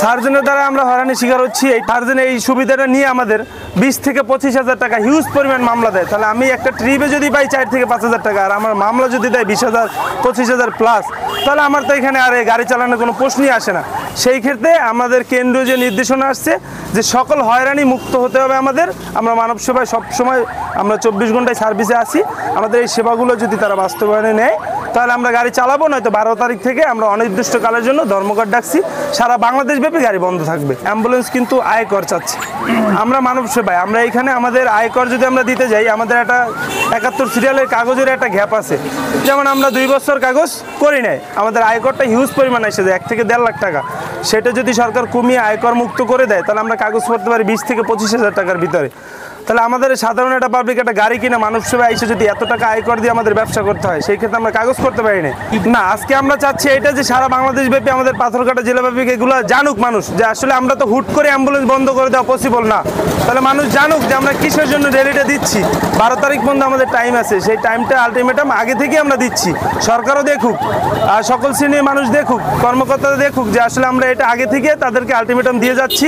সার্জনের দ্বারা আমরা হয়রানির শিকার হচ্ছি। এই সার্জন এই সুবিধাটা নিয়ে আমাদের 20 থেকে 25,000 টাকা হিউজ পরিমাণ মামলা দেয়। তাহলে আমি একটা ট্রিপে যদি পাই 4 থেকে 5,000 টাকা, আর আমার মামলা যদি দেয় 20,000 25,000 প্লাস, তাহলে আমার তো এখানে আর গাড়ি চালানোর কোনো প্রশ্নই আসে না। সেই ক্ষেত্রে আমাদের কেন্দ্রীয় যে নির্দেশনা আসছে যে সকল হয়রানি মুক্ত হতে হবে আমাদের। আমরা মানব সেবায় সবসময় আমরা 24 ঘন্টায় সার্ভিসে আসি। আমাদের এই সেবাগুলো যদি তারা বাস্তবায়নে নেয় তাহলে আমরা গাড়ি চালাবো, নয়তো 12 তারিখ থেকে আমরা অনির্দিষ্টকালের জন্য ধর্মঘট ডাকছি। সারা বাংলাদেশ ব্যাপী গাড়ি বন্ধ থাকবে। অ্যাম্বুলেন্স কিন্তু আয়কর চাচ্ছে, আমরা মানব সেবায় আমরা এখানে আমাদের আয়কর যদি আমরা দিতে যাই, আমাদের একটা 71 সিরিয়ালের কাগজের একটা গ্যাপ আছে। যেমন আমরা 2 বছর কাগজ করি নাই, আমাদের আয়করটা হিউজ পরিমাণ এসে যায় 1 থেকে 1.5 লাখ টাকা। সেটা যদি সরকার কমিয়ে আয়কর মুক্ত করে দেয় তাহলে আমরা কাগজ করতে পারি 20 থেকে 25,000 টাকার ভিতরে। তাহলে আমাদের সাধারণ একটা পাবলিক একটা গাড়ি কিনে মানব সেবায় এসে যদি এত টাকা আয়কর দিয়ে আমাদের ব্যবসা করতে হয়, সেই ক্ষেত্রে আমরা কাগজ করতে পারি না। আজকে আমরা চাচ্ছি এটা যে সারা বাংলাদেশ ব্যাপী আমাদের পাথরঘাটা জেলাব্যাপী এগুলো জানুক মানুষ, যে আসলে আমরা তো হুট করে অ্যাম্বুলেন্স বন্ধ করে দেওয়া পসিবল না। তাহলে মানুষ জানুক যে আমরা কিসের জন্য র্যালিটা দিচ্ছি। 12 তারিখ পর্যন্ত আমাদের টাইম আছে, সেই টাইমটা আলটিমেটাম আগে থেকে আমরা দিচ্ছি। সরকারও দেখুক, আর সকল শ্রেণীর মানুষ দেখুক, কর্মকর্তারা দেখুক যে আসলে আমরা এটা আগে থেকে তাদেরকে আলটিমেটাম দিয়ে যাচ্ছি।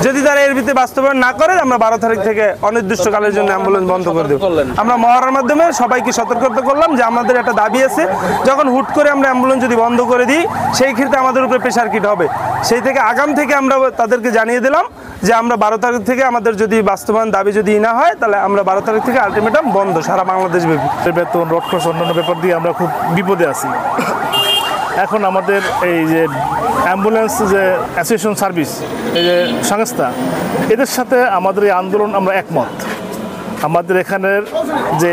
যদি তারা এর ভিতরে বাস্তবায়ন না করে আমরা 12 তারিখ থেকে অনির্দিষ্টকালের জন্য অ্যাম্বুলেন্স বন্ধ করে দেব। আমরা মহড়ার মাধ্যমে সবাইকে সতর্কতা করলাম যে আমাদের একটা দাবি আছে, যখন হুট করে আমরা অ্যাম্বুলেন্স যদি বন্ধ করে দিই সেই ক্ষেত্রে আমাদের উপরে প্রেশার কিট হবে। সেই থেকে আগাম থেকে আমরা তাদেরকে জানিয়ে দিলাম যে আমরা 12 তারিখ থেকে আমাদের যদি বাস্তবায়ন দাবি যদি না হয় তাহলে আমরা 12 তারিখ থেকে আলটিমেটাম বন্ধ সারা বাংলাদেশ ব্যাপী। বেতন, রোড খরচ, অন্যান্য ব্যাপার দিয়ে আমরা খুব বিপদে আছি। এখন আমাদের এই যে অ্যাম্বুলেন্স যে অ্যাসোসিয়েশন সার্ভিস, এই যে সংস্থা, এদের সাথে আমাদের এই আন্দোলন আমরা একমত। আমাদের এখানের যে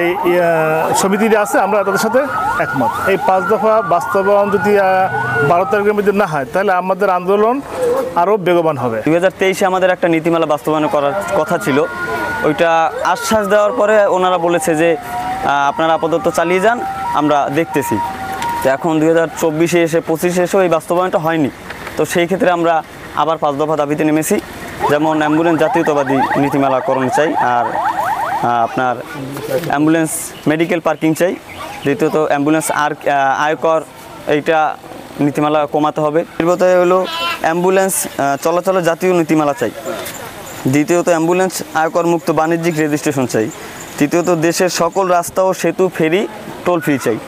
সমিতিটা আছে আমরা তাদের সাথে একমত। এই 5 দফা বাস্তবায়ন যদি 12 তারিখের মধ্যে না হয় তাহলে আমাদের আন্দোলন আরও বেগবান হবে। 2023-এ আমাদের একটা নীতিমালা বাস্তবায়ন করার কথা ছিল, ওইটা আশ্বাস দেওয়ার পরে ওনারা বলেছে যে আপনারা আপাতত চালিয়ে যান, আমরা দেখতেছি। তো এখন 2024-এ এসে 25-এ এসেও এই বাস্তবায়নটা হয়নি। তো সেই ক্ষেত্রে আমরা আবার 5 দফা দাবিতে নেমেছি, যেমন অ্যাম্বুলেন্স জাতীয়তাবাদী নীতিমালাকরণ চাই, আর আপনার অ্যাম্বুলেন্স মেডিকেল পার্কিং চাই। দ্বিতীয়ত অ্যাম্বুলেন্স আয়কর এইটা নীতিমালা কমাতে হবে। তৃতীয়ত হলো অ্যাম্বুলেন্স চলাচলের জাতীয় নীতিমালা চাই। দ্বিতীয়ত অ্যাম্বুলেন্স আয়কর মুক্ত বাণিজ্যিক রেজিস্ট্রেশন চাই। তৃতীয়ত দেশের সকল রাস্তা ও সেতু ফেরি টোল ফ্রি চাই।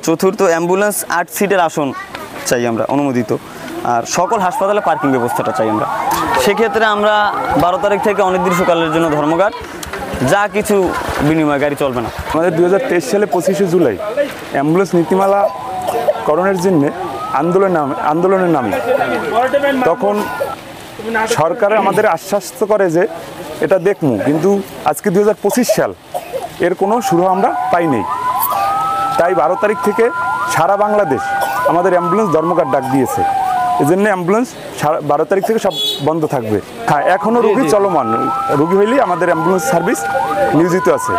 চতুর্থ অ্যাম্বুলেন্স 8 সিটের আসন চাই আমরা অনুমোদিত। আর সকল হাসপাতালে পার্কিং ব্যবস্থাটা চাই আমরা। সেক্ষেত্রে আমরা 12 তারিখ থেকে অনির্দিষ্টকালের জন্য ধর্মঘট, যা কিছু বিনিময় গাড়ি চলবে না। আমাদের 2023 সালে 25শে জুলাই অ্যাম্বুলেন্স নীতিমালা করণের জন্য আন্দোলনের নামে তখন সরকার আমাদের আশ্বস্ত করে যে এটা দেখমু, কিন্তু আজকে 2025 সাল, এর কোনো শুরু আমরা পাইনি। তাই 12 তারিখ থেকে সারা বাংলাদেশ আমাদের অ্যাম্বুলেন্স ধর্মঘট ডাক দিয়েছে। এই জন্য অ্যাম্বুলেন্স 12 তারিখ থেকে সব বন্ধ থাকবে। হ্যাঁ, এখনও রোগী চলমান, রোগী হইলেই আমাদের অ্যাম্বুলেন্স সার্ভিস নিয়োজিত আছে।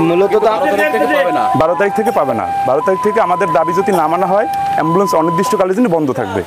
মূলত 12 তারিখ থেকে পাবে না। 12 তারিখ থেকে আমাদের দাবি যদি না মানা হয় অ্যাম্বুলেন্স অনির্দিষ্টকালের জন্য বন্ধ থাকবে।